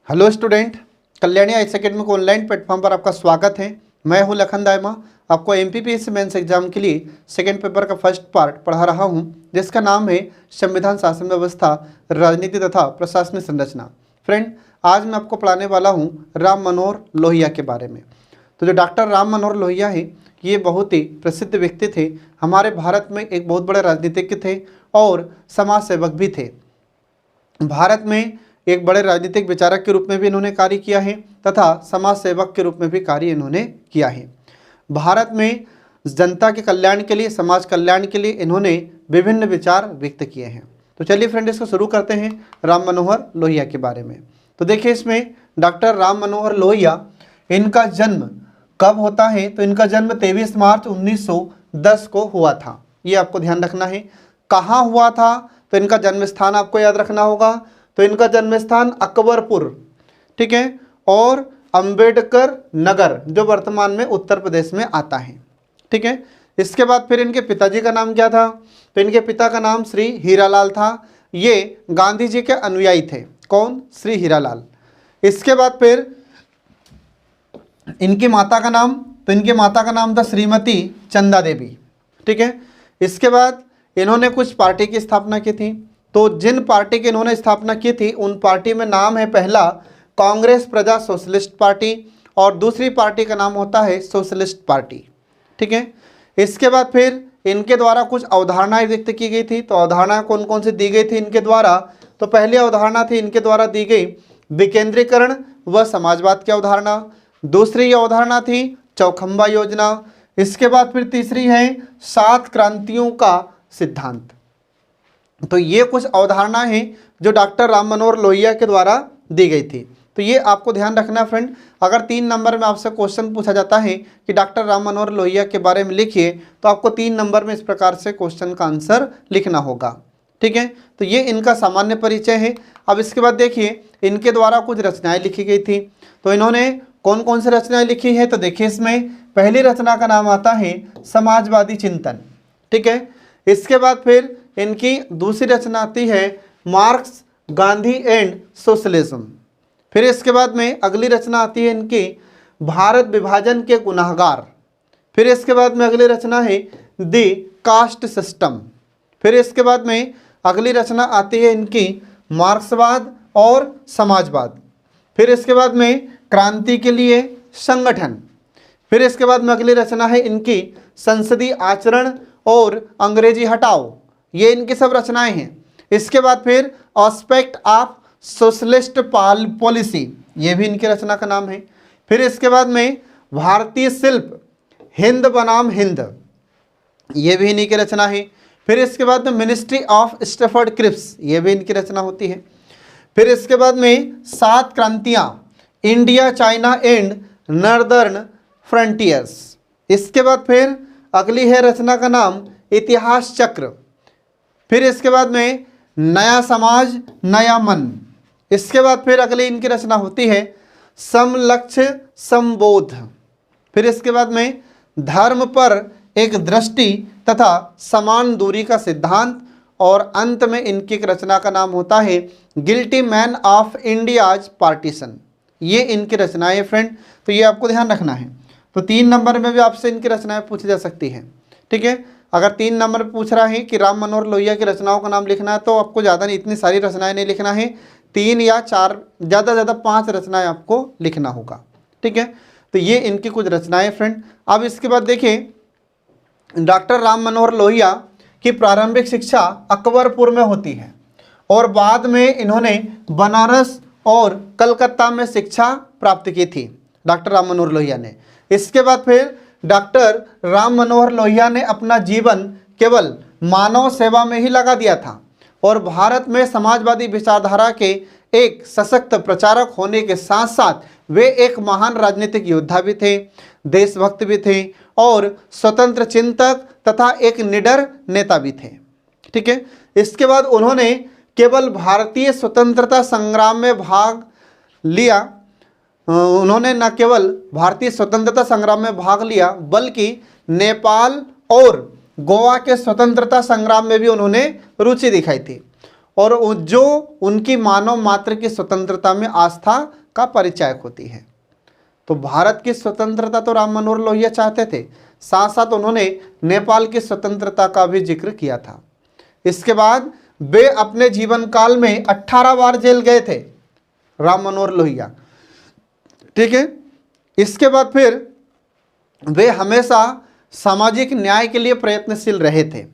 Hello student, Kalyani IAS academy को online platform पर आपका स्वागत है। मैं हूं लखन दायमा, आपको एमपीपीएससी मेंस एग्जाम के लिए सेकंड पेपर का फर्स्ट पार्ट पढ़ा रहा हूं, जिसका नाम है संविधान, शासन व्यवस्था, राजनीति तथा प्रशासनिक संरचना। फ्रेंड, आज मैं आपको पढ़ाने वाला हूँ राम मनोहर लोहिया के बारे में। तो जो डॉक्टर राम मनोहर लोहिया है, ये बहुत ही प्रसिद्ध व्यक्ति थे। हमारे भारत में एक बहुत बड़े राजनीतिज्ञ थे और समाज सेवक भी थे। भारत में एक बड़े राजनीतिक विचारक के रूप में भी इन्होंने कार्य किया है तथा समाज सेवक के रूप में भी कार्य इन्होंने किया है। भारत में जनता के कल्याण के लिए, समाज कल्याण के लिए इन्होंने विभिन्न विचार व्यक्त किए हैं। तो चलिए फ्रेंड, इसको शुरू करते हैं राम मनोहर लोहिया के बारे में। तो देखिए, इसमें डॉक्टर राम मनोहर लोहिया, इनका जन्म कब होता है? तो इनका जन्म 23 मार्च 1910 को हुआ था। ये आपको ध्यान रखना है। कहाँ हुआ था? तो इनका जन्म स्थान आपको याद रखना होगा। तो इनका जन्म स्थान अकबरपुर, ठीक है, और अंबेडकर नगर, जो वर्तमान में उत्तर प्रदेश में आता है, ठीक है। इसके बाद फिर इनके पिताजी का नाम क्या था? तो इनके पिता का नाम श्री हीरालाल था। ये गांधी जी के अनुयायी थे। कौन? श्री हीरालाल। इसके बाद फिर इनकी माता का नाम, तो इनकी माता का नाम था श्रीमती चंदा देवी, ठीक है। इसके बाद इन्होंने कुछ पार्टी की स्थापना की थी। तो जिन पार्टी की इन्होंने स्थापना की थी, उन पार्टी में नाम है पहला कांग्रेस प्रजा सोशलिस्ट पार्टी और दूसरी पार्टी का नाम होता है सोशलिस्ट पार्टी, ठीक है। इसके बाद फिर इनके द्वारा कुछ अवधारणाएं व्यक्त की गई थी। तो अवधारणा कौन कौन सी दी गई थी इनके द्वारा? तो पहली अवधारणा थी इनके द्वारा दी गई विकेंद्रीकरण व समाजवाद की अवधारणा। दूसरी अवधारणा थी चौखंबा योजना। इसके बाद फिर तीसरी है 7 क्रांतियों का सिद्धांत। तो ये कुछ अवधारणाएं हैं जो डॉक्टर राम मनोहर लोहिया के द्वारा दी गई थी। तो ये आपको ध्यान रखना फ्रेंड। अगर 3 नंबर में आपसे क्वेश्चन पूछा जाता है कि डॉक्टर राम मनोहर लोहिया के बारे में लिखिए, तो आपको 3 नंबर में इस प्रकार से क्वेश्चन का आंसर लिखना होगा, ठीक है। तो ये इनका सामान्य परिचय है। अब इसके बाद देखिए, इनके द्वारा कुछ रचनाएं लिखी गई थी। तो इन्होंने कौन कौन सी रचनाएं लिखी है? तो देखिए, इसमें पहली रचना का नाम आता है समाजवादी चिंतन, ठीक है। इसके बाद फिर इनकी दूसरी रचना आती है मार्क्स, गांधी एंड सोशलिज्म। फिर इसके बाद में अगली रचना आती है इनकी भारत विभाजन के गुनाहगार। फिर इसके बाद में अगली रचना है दी कास्ट सिस्टम। फिर इसके बाद में अगली रचना आती है इनकी मार्क्सवाद और समाजवाद। फिर इसके बाद में क्रांति के लिए संगठन। फिर इसके बाद में अगली रचना है इनकी संसदीय आचरण और अंग्रेजी हटाओ। ये इनकी सब रचनाएं हैं। इसके बाद फिर एस्पेक्ट ऑफ सोशलिस्ट पॉलिसी, ये भी इनकी रचना का नाम है। फिर इसके बाद में भारतीय शिल्प, हिंद बनाम हिंद, ये भी इन्हीं की रचना है। फिर इसके बाद में मिनिस्ट्री ऑफ स्टैफर्ड क्रिप्स, ये भी इनकी रचना होती है। फिर इसके बाद में 7 क्रांतियां, India, China and northern frontiers. इसके बाद फिर अगली है रचना का नाम इतिहास चक्र। फिर इसके बाद में नया समाज नया मन। इसके बाद फिर अगली इनकी रचना होती है समलक्ष्य संबोध। फिर इसके बाद में धर्म पर एक दृष्टि तथा समान दूरी का सिद्धांत। और अंत में इनकी एक रचना का नाम होता है guilty man of India's partition. ये इनकी रचनाएं फ्रेंड। तो ये आपको ध्यान रखना है। तो 3 नंबर में भी आपसे इनकी रचनाएं पूछी जा सकती हैं, ठीक है। अगर 3 नंबर पूछ रहा है कि राम मनोहर लोहिया की रचनाओं का नाम लिखना है, तो आपको ज़्यादा नहीं, इतनी सारी रचनाएं नहीं लिखना है। 3 या 4, ज़्यादा ज़्यादा 5 रचनाएं आपको लिखना होगा, ठीक है। तो ये इनकी कुछ रचनाएं फ्रेंड। अब इसके बाद देखिए, डॉक्टर राम मनोहर लोहिया की प्रारंभिक शिक्षा अकबरपुर में होती है और बाद में इन्होंने बनारस और कलकत्ता में शिक्षा प्राप्त की थी डॉक्टर राम मनोहर लोहिया ने। इसके बाद फिर डॉक्टर राम मनोहर लोहिया ने अपना जीवन केवल मानव सेवा में ही लगा दिया था और भारत में समाजवादी विचारधारा के एक सशक्त प्रचारक होने के साथ साथ वे एक महान राजनीतिक योद्धा भी थे, देशभक्त भी थे और स्वतंत्र चिंतक तथा एक निडर नेता भी थे, ठीक है। इसके बाद उन्होंने केवल भारतीय स्वतंत्रता संग्राम में भाग लिया, उन्होंने न केवल भारतीय स्वतंत्रता संग्राम में भाग लिया बल्कि नेपाल और गोवा के स्वतंत्रता संग्राम में भी उन्होंने रुचि दिखाई थी। और जो उनकी मानव मात्र की स्वतंत्रता में आस्था का परिचायक होती है। तो भारत की स्वतंत्रता तो राम मनोहर लोहिया चाहते थे, साथ साथ उन्होंने नेपाल की स्वतंत्रता का भी जिक्र किया था। इसके बाद वे अपने जीवन काल में 18 बार जेल गए थे राम मनोहर लोहिया, ठीक है। इसके बाद फिर वे हमेशा सामाजिक न्याय के लिए प्रयत्नशील रहे थे।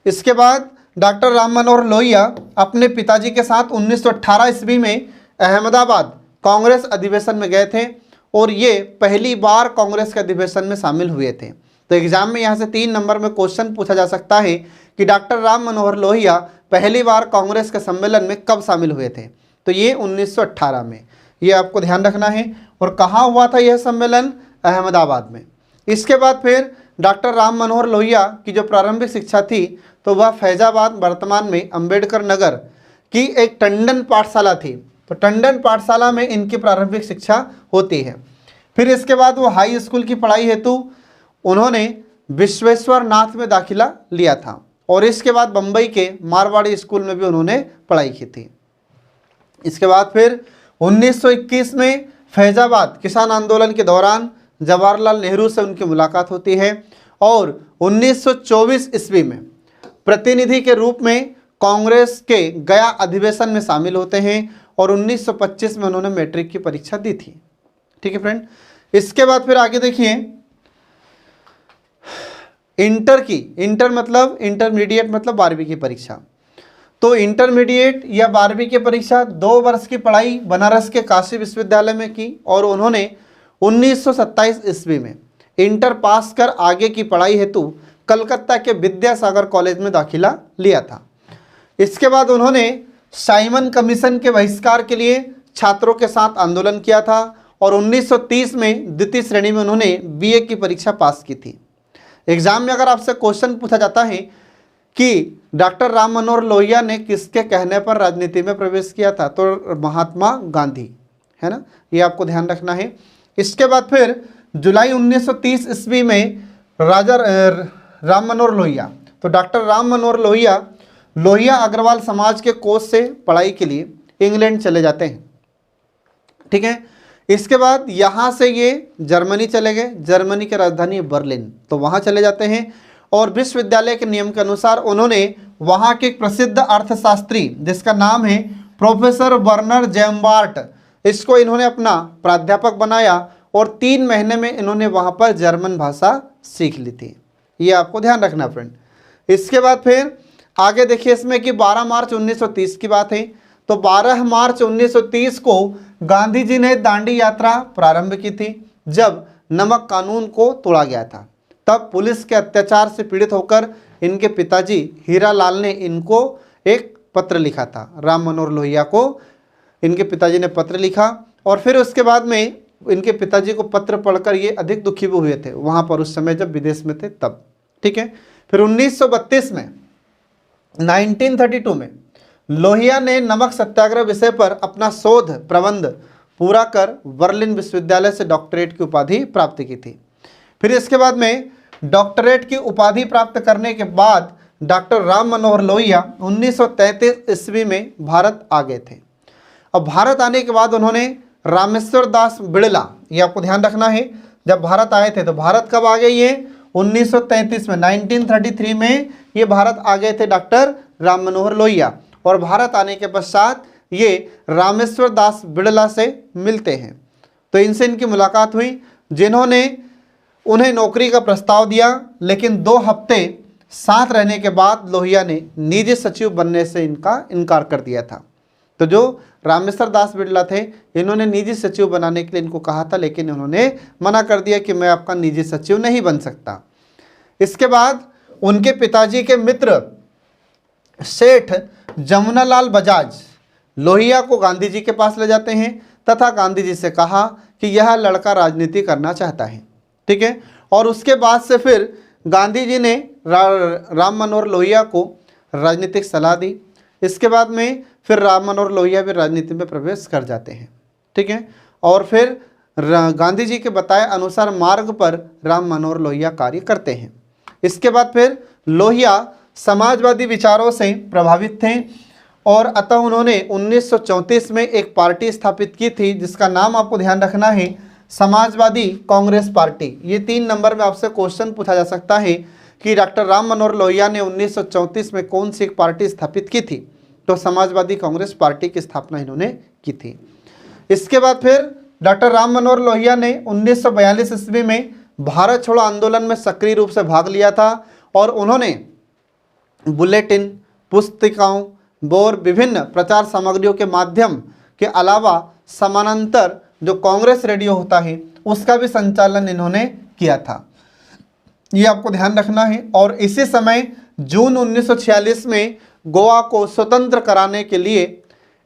इसके बाद डॉक्टर राम मनोहर लोहिया अपने पिताजी के साथ 1918 ईस्वी में अहमदाबाद कांग्रेस अधिवेशन में गए थे और ये पहली बार कांग्रेस के अधिवेशन में शामिल हुए थे। तो एग्जाम में यहाँ से 3 नंबर में क्वेश्चन पूछा जा सकता है कि डॉक्टर राम मनोहर लोहिया पहली बार कांग्रेस के सम्मेलन में कब शामिल हुए थे। तो ये 1918 में, ये आपको ध्यान रखना है। और कहाँ हुआ था यह सम्मेलन? अहमदाबाद में। इसके बाद फिर डॉक्टर राम मनोहर लोहिया की जो प्रारंभिक शिक्षा थी तो वह फैजाबाद, वर्तमान में अंबेडकर नगर की एक टंडन पाठशाला थी। तो टंडन पाठशाला में इनकी प्रारंभिक शिक्षा होती है। फिर इसके बाद वो हाई स्कूल की पढ़ाई हेतु उन्होंने विश्वेश्वर नाथ में दाखिला लिया था और इसके बाद बम्बई के मारवाड़ी स्कूल में भी उन्होंने पढ़ाई की थी। इसके बाद फिर 1921 में फैजाबाद किसान आंदोलन के दौरान जवाहरलाल नेहरू से उनकी मुलाकात होती है और 1924 ईस्वी में प्रतिनिधि के रूप में कांग्रेस के गया अधिवेशन में शामिल होते हैं और 1925 में उन्होंने मैट्रिक की परीक्षा दी थी, ठीक है फ्रेंड। इसके बाद फिर आगे देखिए इंटर मतलब इंटरमीडिएट मतलब 12वीं की परीक्षा। तो इंटरमीडिएट या 12वीं की परीक्षा 2 वर्ष की पढ़ाई बनारस के काशी विश्वविद्यालय में की और उन्होंने 1927 ईस्वी में इंटर पास कर आगे की पढ़ाई हेतु कलकत्ता के विद्यासागर कॉलेज में दाखिला लिया था। इसके बाद उन्होंने साइमन कमीशन के बहिष्कार के लिए छात्रों के साथ आंदोलन किया था और 1930 में द्वितीय श्रेणी में उन्होंने बीए की परीक्षा पास की थी। एग्जाम में अगर आपसे क्वेश्चन पूछा जाता है कि डॉक्टर राम मनोहर लोहिया ने किसके कहने पर राजनीति में प्रवेश किया था, तो महात्मा गांधी, है ना, ये आपको ध्यान रखना है। इसके बाद फिर जुलाई 1930 ईस्वी में राजा राम मनोहर लोहिया, तो डॉक्टर राम मनोहर लोहिया लोहिया अग्रवाल समाज के कोष से पढ़ाई के लिए इंग्लैंड चले जाते हैं, ठीक है। इसके बाद यहाँ से ये जर्मनी चले गए, जर्मनी की राजधानी है बर्लिन, तो वहाँ चले जाते हैं और विश्वविद्यालय के नियम के अनुसार उन्होंने वहाँ के प्रसिद्ध अर्थशास्त्री जिसका नाम है प्रोफेसर वर्नर जेम्बार्ट, इसको इन्होंने अपना प्राध्यापक बनाया और 3 महीने में इन्होंने वहाँ पर जर्मन भाषा सीख ली थी। ये आपको ध्यान रखना फ्रेंड। इसके बाद फिर आगे देखिए इसमें कि 12 मार्च 1930 की बात है। तो 12 मार्च 1930 को गांधी जी ने दांडी यात्रा प्रारंभ की थी जब नमक कानून को तोड़ा गया था। तब पुलिस के अत्याचार से पीड़ित होकर इनके पिताजी हीरालाल ने इनको एक पत्र लिखा था। राम मनोहर लोहिया को इनके पिताजी ने पत्र लिखा और फिर उसके बाद में इनके पिताजी को पत्र पढ़कर ये अधिक दुखी भी हुए थे वहाँ पर उस समय जब विदेश में थे तब, ठीक है। फिर 1932 में 1932 में लोहिया ने नमक सत्याग्रह विषय पर अपना शोध प्रबंध पूरा कर बर्लिन विश्वविद्यालय से डॉक्टरेट की उपाधि प्राप्त की थी। फिर इसके बाद में डॉक्टरेट की उपाधि प्राप्त करने के बाद डॉक्टर राम मनोहर लोहिया 1933 ईस्वी में भारत आ गए थे। अब भारत आने के बाद उन्होंने रामेश्वर दास बिड़ला, ये आपको ध्यान रखना है, जब भारत आए थे तो भारत कब आ गए ये 1933 में, 1933 में ये भारत आ गए थे डॉक्टर राम मनोहर लोहिया और भारत आने के पश्चात ये रामेश्वर दास बिड़ला से मिलते हैं। तो इनसे इनकी मुलाकात हुई जिन्होंने उन्हें नौकरी का प्रस्ताव दिया, लेकिन 2 हफ्ते साथ रहने के बाद लोहिया ने निजी सचिव बनने से इनका इनकार कर दिया था। तो जो रामेश्वर दास बिड़ला थे इन्होंने निजी सचिव बनाने के लिए इनको कहा था, लेकिन इन्होंने मना कर दिया कि मैं आपका निजी सचिव नहीं बन सकता। इसके बाद उनके पिताजी के मित्र सेठ जमुनालाल बजाज लोहिया को गांधी जी के पास ले जाते हैं तथा गांधी जी से कहा कि यह लड़का राजनीति करना चाहता है, ठीक है। और उसके बाद से फिर गांधी जी ने राम मनोहर लोहिया को राजनीतिक सलाह दी। इसके बाद में फिर राम मनोहर लोहिया भी राजनीति में प्रवेश कर जाते हैं, ठीक है। और फिर गांधी जी के बताए अनुसार मार्ग पर राम मनोहर लोहिया कार्य करते हैं। इसके बाद फिर लोहिया समाजवादी विचारों से प्रभावित थे और अतः उन्होंने 1934 में एक पार्टी स्थापित की थी जिसका नाम आपको ध्यान रखना है समाजवादी कांग्रेस पार्टी। ये 3 नंबर में आपसे क्वेश्चन पूछा जा सकता है कि डॉक्टर राम मनोहर लोहिया ने 1934 में कौन सी एक पार्टी स्थापित की थी, तो समाजवादी कांग्रेस पार्टी की स्थापना इन्होंने की थी। इसके बाद फिर डॉक्टर राम मनोहर लोहिया ने 1942 ईस्वी में भारत छोड़ो आंदोलन में सक्रिय रूप से भाग लिया था और उन्होंने बुलेटिन, पुस्तिकाओं और विभिन्न प्रचार सामग्रियों के माध्यम के अलावा समानांतर जो कांग्रेस रेडियो होता है उसका भी संचालन इन्होंने किया था, ये आपको ध्यान रखना है। और इसी समय जून 1946 में गोवा को स्वतंत्र कराने के लिए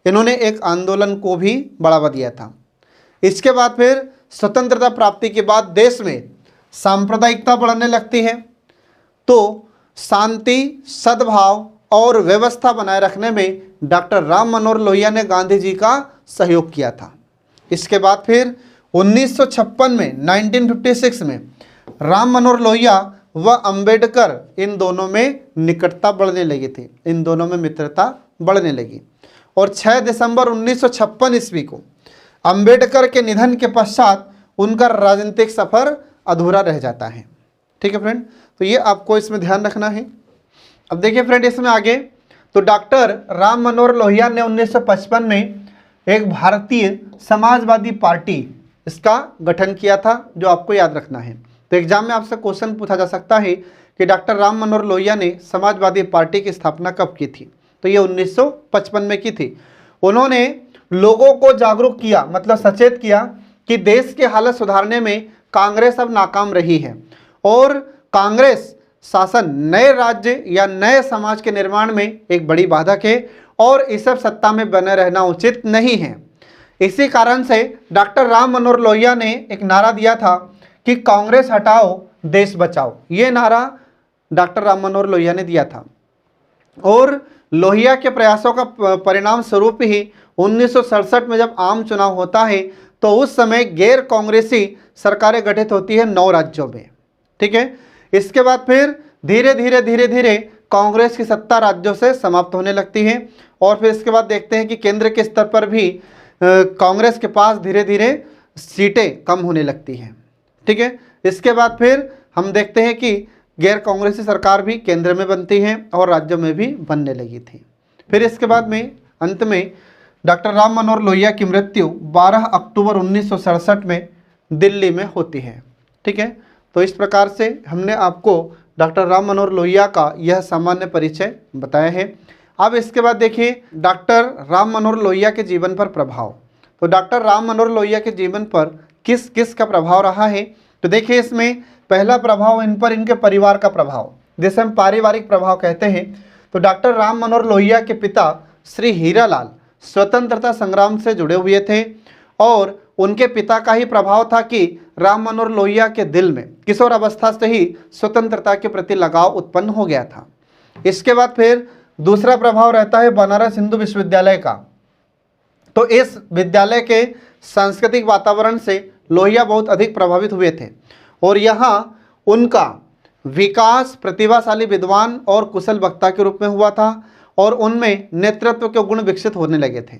इन्होंने एक आंदोलन को भी बढ़ावा दिया था। इसके बाद फिर स्वतंत्रता प्राप्ति के बाद देश में सांप्रदायिकता बढ़ने लगती है, तो शांति, सद्भाव और व्यवस्था बनाए रखने में डॉक्टर राम मनोहर लोहिया ने गांधी जी का सहयोग किया था। इसके बाद फिर 1956 में 1956 में राम मनोहर लोहिया व अंबेडकर इन दोनों में निकटता बढ़ने लगी थी, इन दोनों में मित्रता बढ़ने लगी। और 6 दिसंबर 1956 ईस्वी को अंबेडकर के निधन के पश्चात उनका राजनीतिक सफर अधूरा रह जाता है। ठीक है फ्रेंड, तो ये आपको इसमें ध्यान रखना है। अब देखिए फ्रेंड इसमें आगे, तो डॉक्टर राम मनोहर लोहिया ने 1955 में एक भारतीय समाजवादी पार्टी इसका गठन किया था, जो आपको याद रखना है। तो एग्जाम में आपसे क्वेश्चन पूछा जा सकता है कि डॉक्टर राम मनोहर लोहिया ने समाजवादी पार्टी की स्थापना कब की थी, तो ये 1955 में की थी। उन्होंने लोगों को जागरूक किया, मतलब सचेत किया कि देश की हालत सुधारने में कांग्रेस अब नाकाम रही है और कांग्रेस शासन नए राज्य या नए समाज के निर्माण में एक बड़ी बाधक है और इस सब सत्ता में बने रहना उचित नहीं है। इसी कारण से डॉक्टर राम मनोहर लोहिया ने एक नारा दिया था कि कांग्रेस हटाओ देश बचाओ। ये नारा डॉक्टर राम मनोहर लोहिया ने दिया था और लोहिया के प्रयासों का परिणाम स्वरूप ही 1967 में जब आम चुनाव होता है तो उस समय गैर कांग्रेसी सरकारें गठित होती है 9 राज्यों में। ठीक है, इसके बाद फिर धीरे धीरे कांग्रेस की सत्ता राज्यों से समाप्त होने लगती है और फिर इसके बाद देखते हैं कि केंद्र के स्तर पर भी कांग्रेस के पास धीरे धीरे सीटें कम होने लगती हैं। ठीक है, इसके बाद फिर हम देखते हैं कि गैर कांग्रेसी सरकार भी केंद्र में बनती है और राज्यों में भी बनने लगी थी। फिर इसके बाद में अंत में डॉक्टर राम मनोहर लोहिया की मृत्यु 12 अक्टूबर 1967 में दिल्ली में होती है। ठीक है, तो इस प्रकार से हमने आपको डॉक्टर राम मनोहर लोहिया का यह सामान्य परिचय बताया है। अब इसके बाद देखिए डॉक्टर राम मनोहर लोहिया के जीवन पर प्रभाव। तो डॉक्टर राम मनोहर लोहिया के जीवन पर किस किस का प्रभाव रहा है, तो देखिए इसमें पहला प्रभाव इन पर इनके परिवार का प्रभाव, जिसे हम पारिवारिक प्रभाव कहते हैं। तो डॉक्टर राम मनोहर लोहिया के पिता श्री हीरालाल स्वतंत्रता संग्राम से जुड़े हुए थे और उनके पिता का ही प्रभाव था कि राम मनोहर लोहिया के दिल में किशोर अवस्था से ही स्वतंत्रता के प्रति लगाव उत्पन्न हो गया था। इसके बाद फिर दूसरा प्रभाव रहता है बनारस हिंदू विश्वविद्यालय का। तो इस विद्यालय के सांस्कृतिक वातावरण से लोहिया बहुत अधिक प्रभावित हुए थे और यहाँ उनका विकास प्रतिभाशाली विद्वान और कुशल वक्ता के रूप में हुआ था और उनमें नेतृत्व के गुण विकसित होने लगे थे।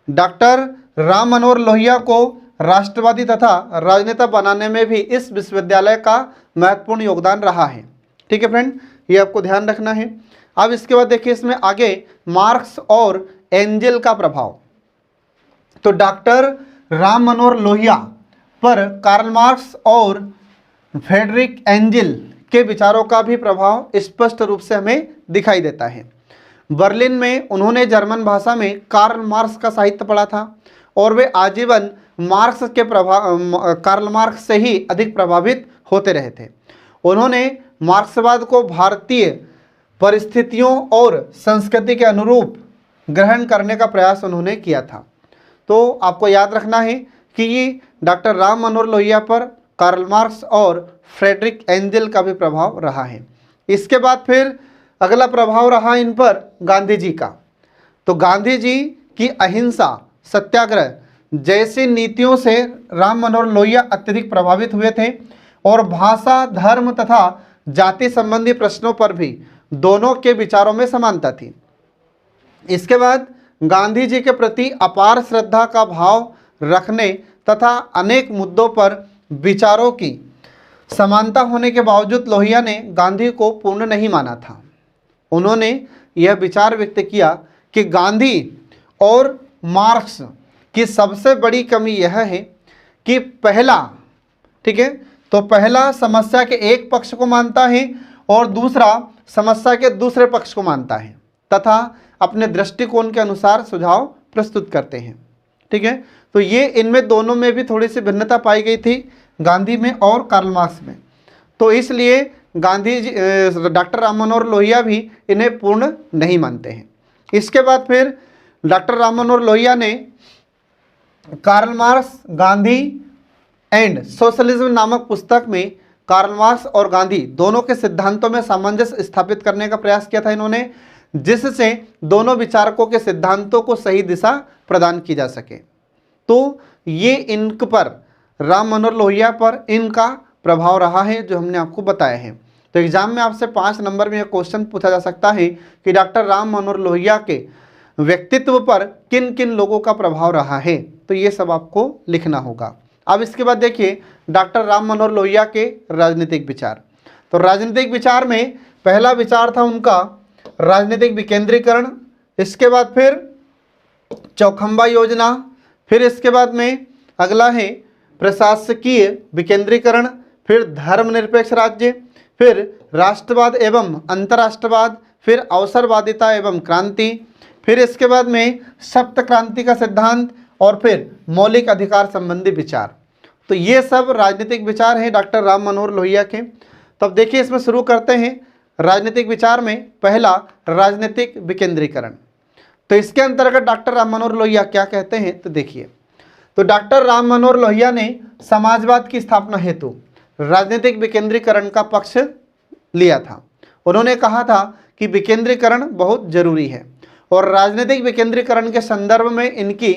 डॉक्टर राम मनोहर लोहिया को राष्ट्रवादी तथा राजनेता बनाने में भी इस विश्वविद्यालय का महत्वपूर्ण योगदान रहा है। ठीक है फ्रेंड, ये आपको ध्यान रखना है। अब इसके बाद देखिए इसमें आगे मार्क्स और एंजेल का प्रभाव। तो डॉक्टर राम मनोहर लोहिया पर कार्ल मार्क्स और फ्रेडरिक एंजेल के विचारों का भी प्रभाव स्पष्ट रूप से हमें दिखाई देता है। बर्लिन में उन्होंने जर्मन भाषा में कार्ल मार्क्स का साहित्य पढ़ा था और वे आजीवन मार्क्स के कार्ल मार्क्स से ही अधिक प्रभावित होते रहे थे। उन्होंने मार्क्सवाद को भारतीय परिस्थितियों और संस्कृति के अनुरूप ग्रहण करने का प्रयास उन्होंने किया था। तो आपको याद रखना है कि ये डॉक्टर राम मनोहर लोहिया पर कार्ल मार्क्स और फ्रेडरिक एंजेल का भी प्रभाव रहा है। इसके बाद फिर अगला प्रभाव रहा इन पर गांधी जी का। तो गांधी जी की अहिंसा, सत्याग्रह जैसी नीतियों से राम मनोहर लोहिया अत्यधिक प्रभावित हुए थे और भाषा, धर्म तथा जाति संबंधी प्रश्नों पर भी दोनों के विचारों में समानता थी। इसके बाद गांधी जी के प्रति अपार श्रद्धा का भाव रखने तथा अनेक मुद्दों पर विचारों की समानता होने के बावजूद लोहिया ने गांधी को पूर्ण नहीं माना था। उन्होंने यह विचार व्यक्त किया कि गांधी और मार्क्स की सबसे बड़ी कमी यह है कि पहला, ठीक है, तो पहला समस्या के एक पक्ष को मानता है और दूसरा समस्या के दूसरे पक्ष को मानता है तथा अपने दृष्टिकोण के अनुसार सुझाव प्रस्तुत करते हैं। ठीक है, तो ये इनमें दोनों में भी थोड़ी सी भिन्नता पाई गई थी, गांधी में और कार्ल मार्क्स में। तो इसलिए गांधी जी, डॉक्टर राम मनोहर लोहिया भी इन्हें पूर्ण नहीं मानते हैं। इसके बाद फिर डॉक्टर राम मनोहर लोहिया ने Karl Marx, Gandhi and socialism नामक पुस्तक में कार्ल मार्क्स और गांधी दोनों के सिद्धांतों में सामंजस्य स्थापित करने का प्रयास किया था इन्होंने, जिससे दोनों विचारकों के सिद्धांतों को सही दिशा प्रदान की जा सके। तो ये इनक पर, राम मनोहर लोहिया पर इनका प्रभाव रहा है जो हमने आपको बताया है। तो एग्जाम में आपसे 5 नंबर में यह क्वेश्चन पूछा जा सकता है कि डॉक्टर राम मनोहर लोहिया के व्यक्तित्व पर किन किन लोगों का प्रभाव रहा है, तो ये सब आपको लिखना होगा। अब इसके बाद देखिए डॉक्टर राम मनोहर लोहिया के राजनीतिक विचार। तो राजनीतिक विचार में पहला विचार था उनका राजनीतिक विकेंद्रीकरण, इसके बाद फिर चौखंबा योजना, फिर इसके बाद में अगला है प्रशासकीय विकेंद्रीकरण, फिर धर्मनिरपेक्ष राज्य, फिर राष्ट्रवाद एवं अंतर्राष्ट्रवाद, फिर अवसरवादिता एवं क्रांति, फिर इसके बाद में सप्त क्रांति का सिद्धांत और फिर मौलिक अधिकार संबंधी विचार। तो ये सब राजनीतिक विचार हैं डॉक्टर राम मनोहर लोहिया के। तो अब देखिए इसमें शुरू करते हैं राजनीतिक विचार में पहला राजनीतिक विकेंद्रीकरण। तो इसके अंतर्गत डॉक्टर राम मनोहर लोहिया क्या कहते हैं, तो देखिए, तो डॉक्टर राम मनोहर लोहिया ने समाजवाद की स्थापना हेतु राजनीतिक विकेंद्रीकरण का पक्ष लिया था। उन्होंने कहा था कि विकेंद्रीकरण बहुत जरूरी है और राजनीतिक विकेंद्रीकरण के संदर्भ में इनकी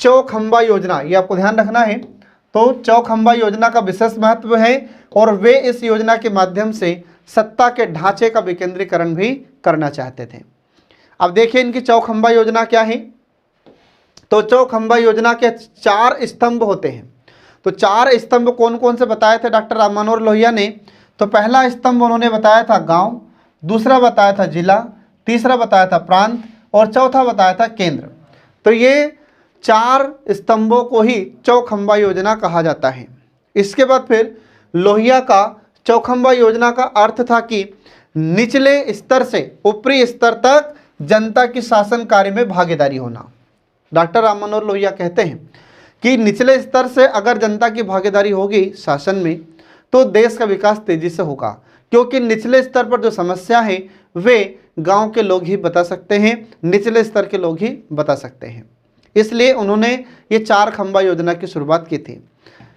चौखंबा योजना, ये आपको ध्यान रखना है, तो चौखंबा योजना का विशेष महत्व है और वे इस योजना के माध्यम से सत्ता के ढांचे का विकेंद्रीकरण भी करना चाहते थे। अब देखिए इनकी चौखंबा योजना क्या है। तो चौखंबा योजना के 4 स्तंभ होते हैं। तो 4 स्तंभ कौन कौन से बताए थे डॉक्टर राम मनोहर लोहिया ने, तो पहला स्तंभ उन्होंने बताया था गांव, दूसरा बताया था जिला, तीसरा बताया था प्रांत और चौथा बताया था केंद्र। तो ये 4 स्तंभों को ही चौखंबा योजना कहा जाता है। इसके बाद फिर लोहिया का चौखंबा योजना का अर्थ था कि निचले स्तर से ऊपरी स्तर तक जनता की शासन कार्य में भागीदारी होना। डॉक्टर राम मनोहर लोहिया कहते हैं कि निचले स्तर से अगर जनता की भागीदारी होगी शासन में तो देश का विकास तेजी से होगा, क्योंकि निचले स्तर पर जो समस्या है वे गांव के लोग ही बता सकते हैं, निचले स्तर के लोग ही बता सकते हैं। इसलिए उन्होंने ये 4 खंबा योजना की शुरुआत की थी।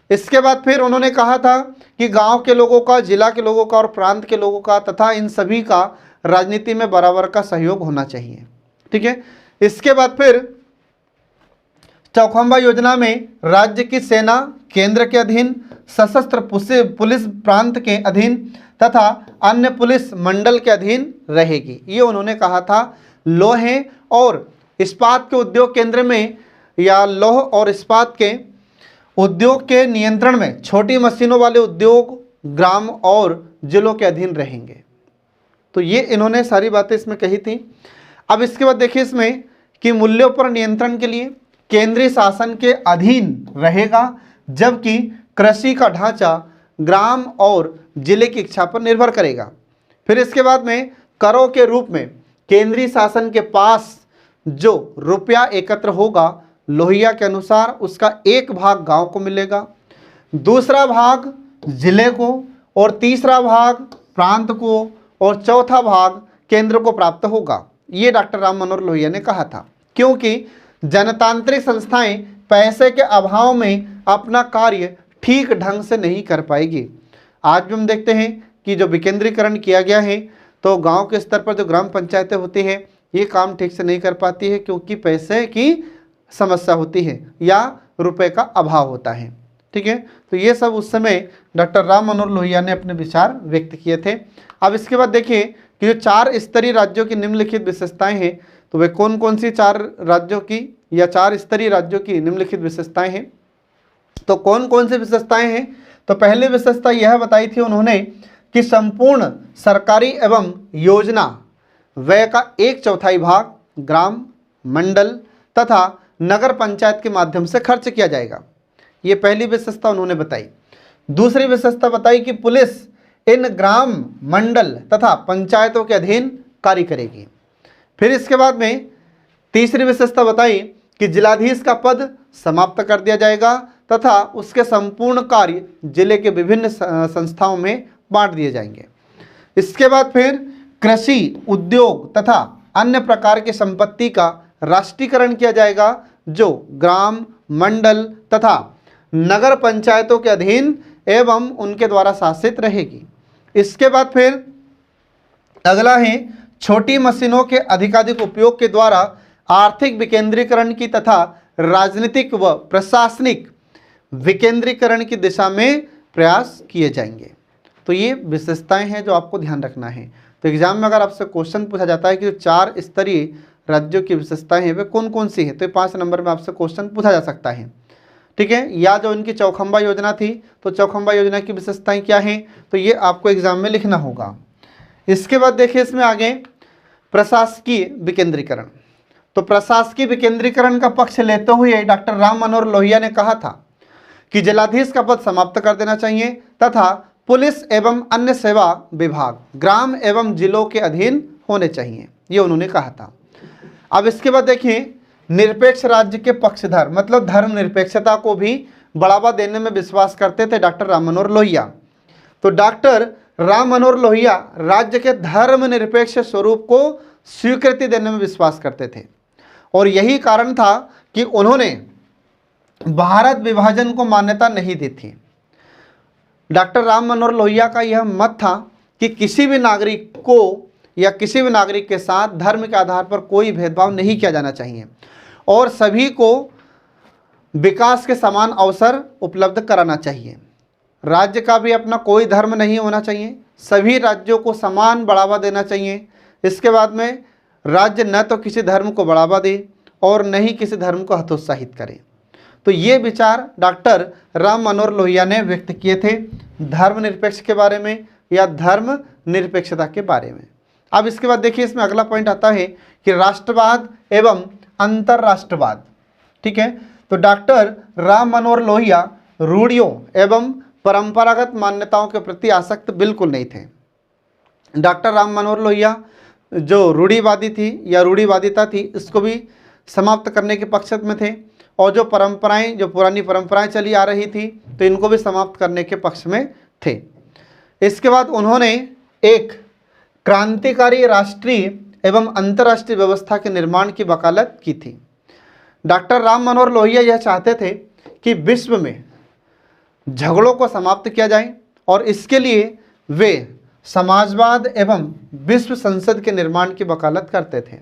इसके बाद फिर उन्होंने कहा था कि गांव के लोगों का, जिला के लोगों का और प्रांत के लोगों का तथा इन सभी का राजनीति में बराबर का सहयोग होना चाहिए। ठीक है, इसके बाद फिर चौखंबा योजना में राज्य की सेना केंद्र के अधीन, सशस्त्र पुलिस प्रांत के अधीन तथा अन्य पुलिस मंडल के अधीन रहेगी, ये उन्होंने कहा था। लोहे और इस्पात के उद्योग केंद्र में या लौह और इस्पात के उद्योग के नियंत्रण में छोटी मशीनों वाले उद्योग ग्राम और जिलों के अधीन रहेंगे। तो ये इन्होंने सारी बातें इसमें कही थी। अब इसके बाद देखिए इसमें कि मूल्यों पर नियंत्रण के लिए केंद्रीय शासन के अधीन रहेगा, जबकि कृषि का ढांचा ग्राम और जिले की इच्छा पर निर्भर करेगा। फिर इसके बाद में करों के रूप में केंद्रीय शासन के पास जो रुपया एकत्र होगा, लोहिया के अनुसार उसका एक भाग गांव को मिलेगा, दूसरा भाग जिले को और तीसरा भाग प्रांत को और चौथा भाग केंद्र को प्राप्त होगा। ये डॉक्टर राम मनोहर लोहिया ने कहा था, क्योंकि जनतांत्रिक संस्थाएं पैसे के अभाव में अपना कार्य ठीक ढंग से नहीं कर पाएगी। आज भी हम देखते हैं कि जो विकेंद्रीकरण किया गया है तो गांव के स्तर पर जो ग्राम पंचायतें होती है ये काम ठीक से नहीं कर पाती है, क्योंकि पैसे की समस्या होती है या रुपए का अभाव होता है। ठीक है, तो ये सब उस समय डॉक्टर राम मनोहर लोहिया ने अपने विचार व्यक्त किए थे। अब इसके बाद देखिए कि जो 4 स्तरीय राज्यों की निम्नलिखित विशेषताएं हैं, तो वे कौन कौन सी 4 राज्यों की या 4 स्तरीय राज्यों की निम्नलिखित विशेषताएं हैं। तो कौन कौन सी विशेषताएं हैं, तो पहली विशेषता यह बताई थी उन्होंने कि संपूर्ण सरकारी एवं योजना व्यय का 1/4 भाग ग्राम, मंडल तथा नगर पंचायत के माध्यम से खर्च किया जाएगा। ये पहली विशेषता उन्होंने बताई। दूसरी विशेषता बताई कि पुलिस इन ग्राम, मंडल तथा पंचायतों के अधीन कार्य करेगी। फिर इसके बाद में तीसरी विशेषता बताई कि जिलाधीश का पद समाप्त कर दिया जाएगा तथा उसके संपूर्ण कार्य जिले के विभिन्न संस्थाओं में बांट दिए जाएंगे। इसके बाद फिर कृषि, उद्योग तथा अन्य प्रकार की संपत्ति का राष्ट्रीयकरण किया जाएगा जो ग्राम, मंडल तथा नगर पंचायतों के अधीन एवं उनके द्वारा शासित रहेगी। इसके बाद फिर अगला है छोटी मशीनों के अधिकाधिक उपयोग के द्वारा आर्थिक विकेंद्रीकरण की तथा राजनीतिक व प्रशासनिक विकेंद्रीकरण की दिशा में प्रयास किए जाएंगे। तो ये विशेषताएं हैं जो आपको ध्यान रखना है। तो एग्जाम में अगर आपसे क्वेश्चन पूछा जाता है कि जो 4 स्तरीय राज्यों की विशेषताएं हैं वे कौन कौन सी हैं, तो 5 नंबर में आपसे क्वेश्चन पूछा जा सकता है। ठीक है, या जो इनकी चौखंबा योजना थी तो चौखंबा योजना की विशेषताएं क्या हैं, तो ये आपको एग्जाम में लिखना होगा। इसके बाद देखिए इसमें आगे प्रशासकीय विकेंद्रीकरण। तो प्रशासकीय विकेंद्रीकरण का पक्ष लेते हुए डॉक्टर राम मनोहर लोहिया ने कहा था कि जिलाधीश का पद समाप्त कर देना चाहिए तथा पुलिस एवं अन्य सेवा विभाग ग्राम एवं जिलों के अधीन होने चाहिए, ये उन्होंने कहा था। अब इसके बाद देखिए निरपेक्ष राज्य के पक्षधर, मतलब धर्मनिरपेक्षता को भी बढ़ावा देने में विश्वास करते थे डॉक्टर राम मनोहर लोहिया। तो डॉक्टर राम मनोहर लोहिया राज्य के धर्मनिरपेक्ष स्वरूप को स्वीकृति देने में विश्वास करते थे और यही कारण था कि उन्होंने भारत विभाजन को मान्यता नहीं दी थी। डॉक्टर राम मनोहर लोहिया का यह मत था कि किसी भी नागरिक को या किसी भी नागरिक के साथ धर्म के आधार पर कोई भेदभाव नहीं किया जाना चाहिए और सभी को विकास के समान अवसर उपलब्ध कराना चाहिए। राज्य का भी अपना कोई धर्म नहीं होना चाहिए, सभी राज्यों को समान बढ़ावा देना चाहिए। इसके बाद में राज्य न तो किसी धर्म को बढ़ावा दे और न ही किसी धर्म को हतोत्साहित करे। तो ये विचार डॉक्टर राम मनोहर लोहिया ने व्यक्त किए थे धर्मनिरपेक्ष के बारे में या धर्म निरपेक्षता के बारे में। अब इसके बाद देखिए इसमें अगला पॉइंट आता है कि राष्ट्रवाद एवं अंतर्राष्ट्रवाद। ठीक है, तो डॉक्टर राम मनोहर लोहिया रूढ़ियों एवं परंपरागत मान्यताओं के प्रति आसक्त बिल्कुल नहीं थे। डॉक्टर राम मनोहर लोहिया जो रूढ़िवादी थी या रूढ़िवादिता थी इसको भी समाप्त करने के पक्ष में थे और जो परंपराएं, जो पुरानी परंपराएं चली आ रही थी तो इनको भी समाप्त करने के पक्ष में थे। इसके बाद उन्होंने एक क्रांतिकारी राष्ट्रीय एवं अंतर्राष्ट्रीय व्यवस्था के निर्माण की वकालत की थी। डॉक्टर राम मनोहर लोहिया यह चाहते थे कि विश्व में झगड़ों को समाप्त किया जाए और इसके लिए वे समाजवाद एवं विश्व संसद के निर्माण की वकालत करते थे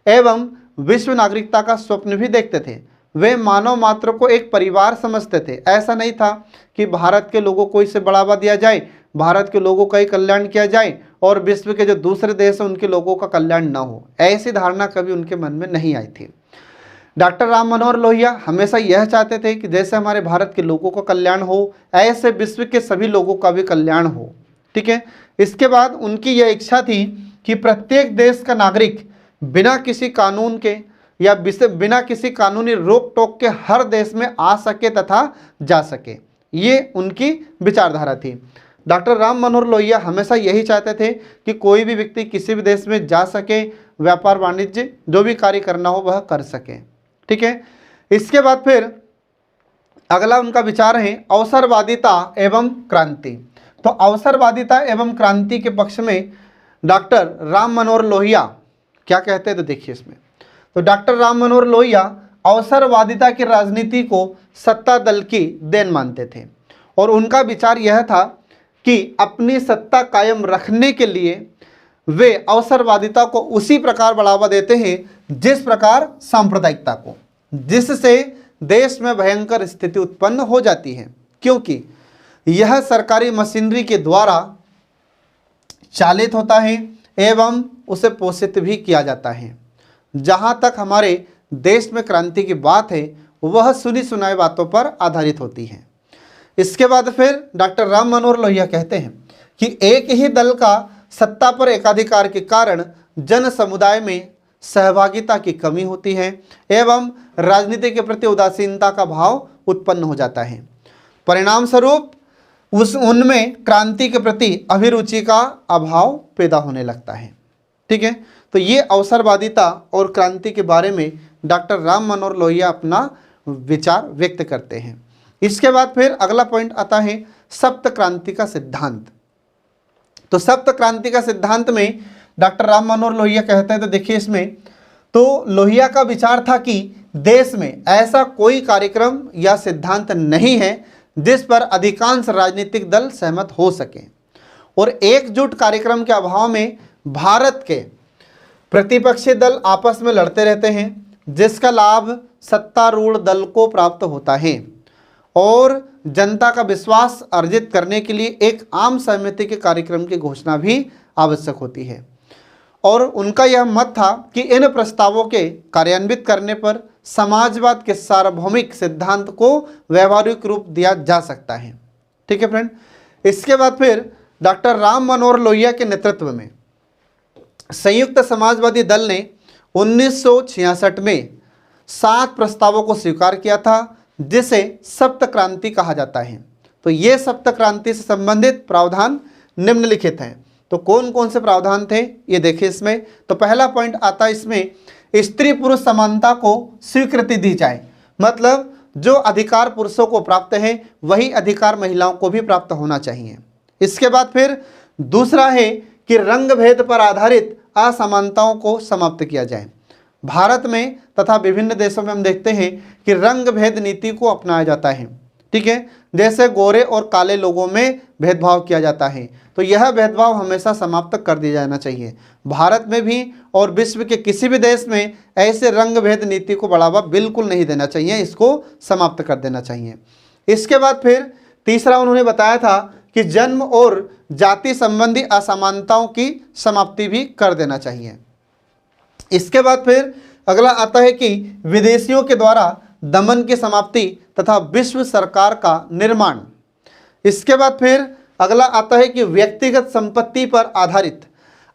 एवं विश्व नागरिकता का स्वप्न भी देखते थे। वे मानव मात्र को एक परिवार समझते थे। ऐसा नहीं था कि भारत के लोगों को इसे बढ़ावा दिया जाए, भारत के लोगों का ही कल्याण किया जाए और विश्व के जो दूसरे देश हैं उनके लोगों का कल्याण ना हो, ऐसी धारणा कभी उनके मन में नहीं आई थी। डॉक्टर राम मनोहर लोहिया हमेशा यह चाहते थे कि जैसे हमारे भारत के लोगों का कल्याण हो ऐसे विश्व के सभी लोगों का भी कल्याण हो। ठीक है, इसके बाद उनकी यह इच्छा थी कि प्रत्येक देश का नागरिक बिना किसी कानून के या बिना किसी कानूनी रोक टोक के हर देश में आ सके तथा जा सके। ये उनकी विचारधारा थी। डॉक्टर राम मनोहर लोहिया हमेशा यही चाहते थे कि कोई भी व्यक्ति किसी भी देश में जा सके, व्यापार वाणिज्य जो भी कार्य करना हो वह कर सके। ठीक है, इसके बाद फिर अगला उनका विचार है अवसरवादिता एवं क्रांति। तो अवसरवादिता एवं क्रांति के पक्ष में डॉक्टर राम मनोहर लोहिया क्या कहते हैं, तो देखिए इसमें तो डॉक्टर राम मनोहर लोहिया अवसरवादिता की राजनीति को सत्ता दल की देन मानते थे और उनका विचार यह था कि अपनी सत्ता कायम रखने के लिए वे अवसरवादिता को उसी प्रकार बढ़ावा देते हैं जिस प्रकार सांप्रदायिकता को, जिससे देश में भयंकर स्थिति उत्पन्न हो जाती है क्योंकि यह सरकारी मशीनरी के द्वारा चालित होता है एवं उसे पोषित भी किया जाता है। जहाँ तक हमारे देश में क्रांति की बात है वह सुनी सुनाई बातों पर आधारित होती है। इसके बाद फिर डॉक्टर राम मनोहर लोहिया कहते हैं कि एक ही दल का सत्ता पर एकाधिकार के कारण जन समुदाय में सहभागिता की कमी होती है एवं राजनीति के प्रति उदासीनता का भाव उत्पन्न हो जाता है। परिणाम स्वरूप उनमें क्रांति के प्रति अभिरुचि का अभाव पैदा होने लगता है। ठीक है, तो ये अवसरवादिता और क्रांति के बारे में डॉक्टर राम मनोहर लोहिया अपना विचार व्यक्त करते हैं। इसके बाद फिर अगला पॉइंट आता है सप्त क्रांति का सिद्धांत। तो सप्त क्रांति का सिद्धांत में डॉक्टर राम मनोहर लोहिया कहते हैं, तो देखिए इसमें तो लोहिया का विचार था कि देश में ऐसा कोई कार्यक्रम या सिद्धांत नहीं है जिस पर अधिकांश राजनीतिक दल सहमत हो सके और एकजुट कार्यक्रम के अभाव में भारत के प्रतिपक्षी दल आपस में लड़ते रहते हैं जिसका लाभ सत्तारूढ़ दल को प्राप्त होता है और जनता का विश्वास अर्जित करने के लिए एक आम सहमति के कार्यक्रम की घोषणा भी आवश्यक होती है। और उनका यह मत था कि इन प्रस्तावों के कार्यान्वित करने पर समाजवाद के सार्वभौमिक सिद्धांत को व्यवहारिक रूप दिया जा सकता है। ठीक है फ्रेंड, इसके बाद फिर डॉक्टर राम मनोहर लोहिया के नेतृत्व में संयुक्त समाजवादी दल ने 1966 में 7 प्रस्तावों को स्वीकार किया था जिसे सप्त क्रांति कहा जाता है। तो ये सप्त क्रांति से संबंधित प्रावधान निम्नलिखित हैं। तो कौन कौन से प्रावधान थे ये देखिए इसमें। तो पहला पॉइंट आता है इसमें स्त्री पुरुष समानता को स्वीकृति दी जाए, मतलब जो अधिकार पुरुषों को प्राप्त है वही अधिकार महिलाओं को भी प्राप्त होना चाहिए। इसके बाद फिर दूसरा है कि रंग भेद पर आधारित असमानताओं को समाप्त किया जाए। भारत में तथा विभिन्न देशों में हम देखते हैं कि रंग भेद नीति को अपनाया जाता है। ठीक है, जैसे गोरे और काले लोगों में भेदभाव किया जाता है, तो यह भेदभाव हमेशा समाप्त कर दिया जाना चाहिए। भारत में भी और विश्व के किसी भी देश में ऐसे रंग भेद नीति को बढ़ावा बिल्कुल नहीं देना चाहिए, इसको समाप्त कर देना चाहिए। इसके बाद फिर तीसरा उन्होंने बताया था कि जन्म और जाति संबंधी असमानताओं की समाप्ति भी कर देना चाहिए। इसके बाद फिर अगला आता है कि विदेशियों के द्वारा दमन की समाप्ति तथा विश्व सरकार का निर्माण। इसके बाद फिर अगला आता है कि व्यक्तिगत संपत्ति पर आधारित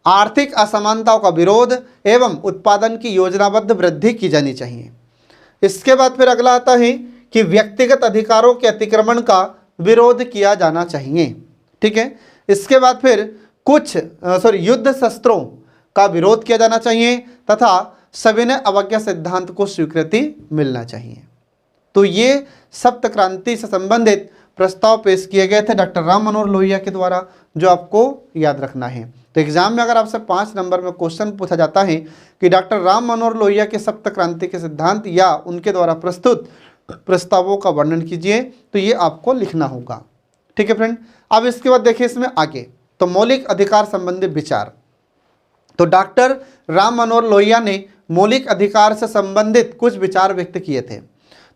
आर्थिक असमानताओं का विरोध एवं उत्पादन की योजनाबद्ध वृद्धि की जानी चाहिए। इसके बाद फिर अगला आता है कि व्यक्तिगत अधिकारों के अतिक्रमण का विरोध किया जाना चाहिए। ठीक है, इसके बाद फिर युद्ध शस्त्रों का विरोध किया जाना चाहिए तथा सविनय अवज्ञा सिद्धांत को स्वीकृति मिलना चाहिए। तो ये सप्त क्रांति से संबंधित प्रस्ताव पेश किए गए थे डॉक्टर राम मनोहर लोहिया के द्वारा, जो आपको याद रखना है। तो एग्जाम में अगर आपसे 5 नंबर में क्वेश्चन पूछा जाता है कि डॉक्टर राम मनोहर लोहिया के सप्त क्रांति के सिद्धांत या उनके द्वारा प्रस्तुत प्रस्तावों का वर्णन कीजिए, तो ये आपको लिखना होगा। ठीक है फ्रेंड, अब इसके बाद देखिए इसमें आगे तो मौलिक अधिकार संबंधी विचार। तो डॉक्टर राम मनोहर लोहिया ने मौलिक अधिकार से संबंधित कुछ विचार व्यक्त किए थे।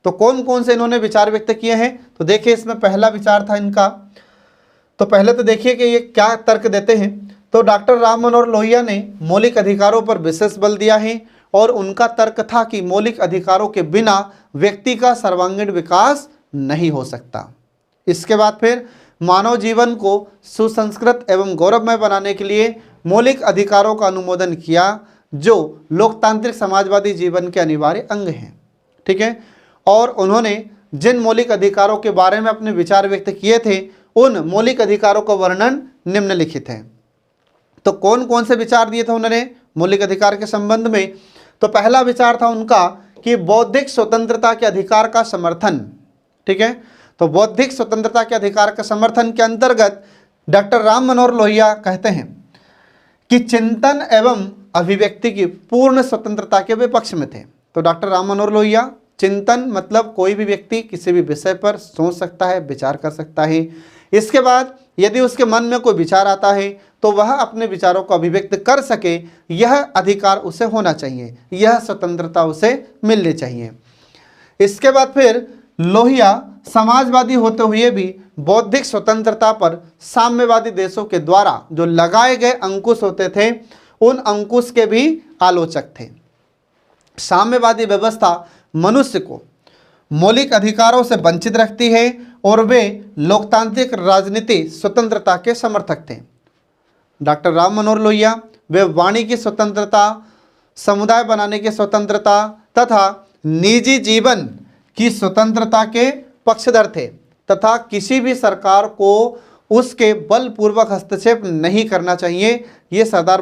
तो कौन कौन से इन्होंने विचार व्यक्त किए हैं, तो देखिए इसमें पहला विचार था इनका। तो पहले तो देखिए कि ये क्या तर्क देते हैं। तो डॉक्टर राम मनोहर लोहिया ने मौलिक अधिकारों पर विशेष बल दिया है और उनका तर्क था कि मौलिक अधिकारों के बिना व्यक्ति का सर्वांगीण विकास नहीं हो सकता। इसके बाद फिर मानव जीवन को सुसंस्कृत एवं गौरवमय बनाने के लिए मौलिक अधिकारों का अनुमोदन किया जो लोकतांत्रिक समाजवादी जीवन के अनिवार्य अंग हैं। ठीक है, और उन्होंने जिन मौलिक अधिकारों के बारे में अपने विचार व्यक्त किए थे उन मौलिक अधिकारों का वर्णन निम्नलिखित है। तो कौन कौन से विचार दिए थे उन्होंने मौलिक अधिकार के संबंध में। तो पहला विचार था उनका कि बौद्धिक स्वतंत्रता के अधिकार का समर्थन। ठीक है, तो बौद्धिक स्वतंत्रता के अधिकार के समर्थन के अंतर्गत डॉक्टर राम मनोहर लोहिया कहते हैं कि चिंतन एवं अभिव्यक्ति की पूर्ण स्वतंत्रता के वे पक्ष में थे। तो डॉक्टर राम मनोहर लोहिया चिंतन मतलब कोई भी व्यक्ति किसी भी विषय पर सोच सकता है, विचार कर सकता है। इसके बाद यदि उसके मन में कोई विचार आता है तो वह अपने विचारों को अभिव्यक्त कर सके, यह अधिकार उसे होना चाहिए, यह स्वतंत्रता उसे मिलनी चाहिए। इसके बाद फिर लोहिया समाजवादी होते हुए भी बौद्धिक स्वतंत्रता पर साम्यवादी देशों के द्वारा जो लगाए गए अंकुश होते थे उन अंकुश के भी आलोचक थे। साम्यवादी व्यवस्था मनुष्य को मौलिक अधिकारों से वंचित रखती है और वे लोकतांत्रिक राजनीति स्वतंत्रता के समर्थक थे। डॉक्टर राम मनोहर लोहिया वे वाणी की स्वतंत्रता, समुदाय बनाने की स्वतंत्रता तथा निजी जीवन की स्वतंत्रता के पक्षधर थे तथा किसी भी सरकार को उसके बलपूर्वक हस्तक्षेप नहीं करना चाहिए, ये सरदार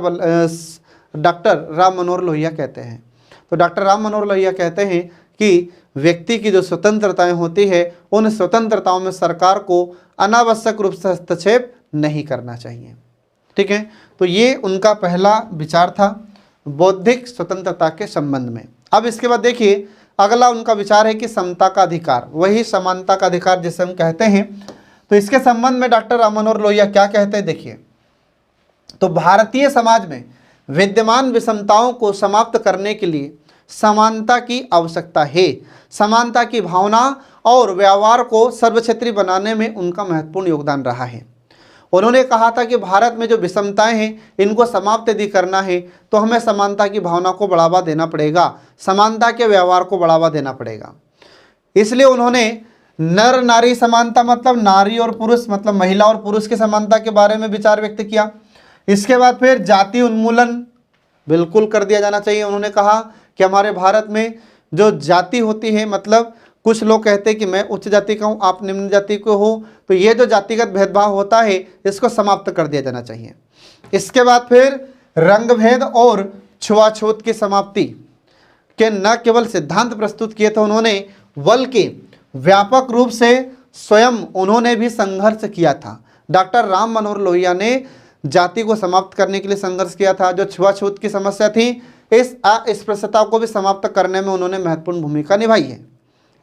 डॉक्टर राम मनोहर लोहिया कहते हैं। तो डॉक्टर राम मनोहर लोहिया कहते हैं कि व्यक्ति की जो स्वतंत्रताएं होती है उन स्वतंत्रताओं में सरकार को अनावश्यक रूप से हस्तक्षेप नहीं करना चाहिए। ठीक है, तो ये उनका पहला विचार था बौद्धिक स्वतंत्रता के संबंध में। अब इसके बाद देखिए अगला उनका विचार है कि समता का अधिकार, वही समानता का अधिकार जिसे हम कहते हैं। तो इसके संबंध में डॉक्टर राम मनोहर लोहिया क्या कहते हैं देखिए, तो भारतीय समाज में विद्यमान विषमताओं को समाप्त करने के लिए समानता की आवश्यकता है। समानता की भावना और व्यवहार को सर्वक्षेत्रीय बनाने में उनका महत्वपूर्ण योगदान रहा है। उन्होंने कहा था कि भारत में जो विषमताएं हैं इनको समाप्त यदि करना है तो हमें समानता की भावना को बढ़ावा देना पड़ेगा, समानता के व्यवहार को बढ़ावा देना पड़ेगा। इसलिए उन्होंने नर नारी समानता मतलब नारी और पुरुष मतलब महिला और पुरुष की समानता के बारे में विचार व्यक्त किया। इसके बाद फिर जाति उन्मूलन बिल्कुल कर दिया जाना चाहिए। उन्होंने कहा कि हमारे भारत में जो जाति होती है, मतलब कुछ लोग कहते हैं कि मैं उच्च जाति का हूँ, आप निम्न जाति को हो, तो ये जो जातिगत भेदभाव होता है इसको समाप्त कर दिया जाना चाहिए। इसके बाद फिर रंग भेद और छुआछूत की समाप्ति के न केवल सिद्धांत प्रस्तुत किए थे उन्होंने, बल्कि व्यापक रूप से स्वयं उन्होंने भी संघर्ष किया था। डॉक्टर राम मनोहर लोहिया ने जाति को समाप्त करने के लिए संघर्ष किया था। जो छुआछूत की समस्या थी, इस अस्पृश्यता को भी समाप्त करने में उन्होंने महत्वपूर्ण भूमिका निभाई है।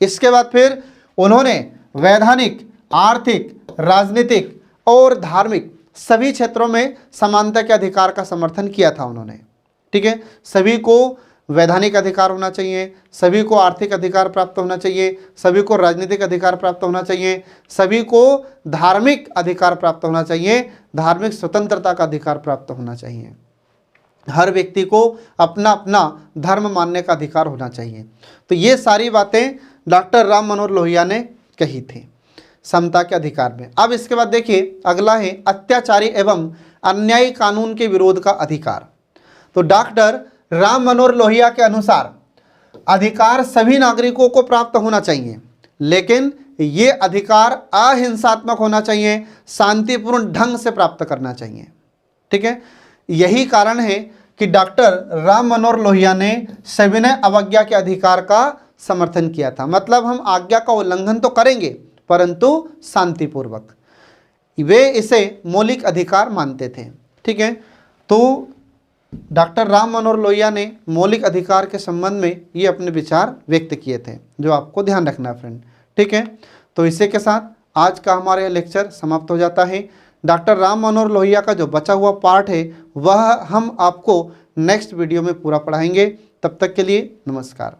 इसके बाद फिर उन्होंने वैधानिक, आर्थिक, राजनीतिक और धार्मिक सभी क्षेत्रों में समानता के अधिकार का समर्थन किया था उन्होंने। ठीक है, सभी को वैधानिक अधिकार होना चाहिए, सभी को आर्थिक अधिकार प्राप्त होना चाहिए, सभी को राजनीतिक अधिकार प्राप्त होना चाहिए, सभी को धार्मिक अधिकार प्राप्त होना चाहिए, धार्मिक स्वतंत्रता का अधिकार प्राप्त होना चाहिए। हर व्यक्ति को अपना अपना धर्म मानने का अधिकार होना चाहिए। तो ये सारी बातें डॉक्टर राम मनोहर लोहिया ने कही थी समता के अधिकार में। अब इसके बाद देखिए अगला है अत्याचारी एवं अन्यायी कानून के विरोध का अधिकार। तो डॉक्टर राम मनोहर लोहिया के अनुसार अधिकार सभी नागरिकों को प्राप्त होना चाहिए, लेकिन ये अधिकार अहिंसात्मक होना चाहिए, शांतिपूर्ण ढंग से प्राप्त करना चाहिए। ठीक है, यही कारण है कि डॉक्टर राम मनोहर लोहिया ने सविनय अवज्ञा के अधिकार का समर्थन किया था। मतलब हम आज्ञा का उल्लंघन तो करेंगे परंतु शांतिपूर्वक, वे इसे मौलिक अधिकार मानते थे। ठीक है, तो डॉक्टर राम मनोहर लोहिया ने मौलिक अधिकार के संबंध में ये अपने विचार व्यक्त किए थे, जो आपको ध्यान रखना है फ्रेंड। ठीक है, तो इसी के साथ आज का हमारा लेक्चर समाप्त हो जाता है। डॉक्टर राम मनोहर लोहिया का जो बचा हुआ पार्ट है वह हम आपको नेक्स्ट वीडियो में पूरा पढ़ाएंगे। तब तक के लिए नमस्कार।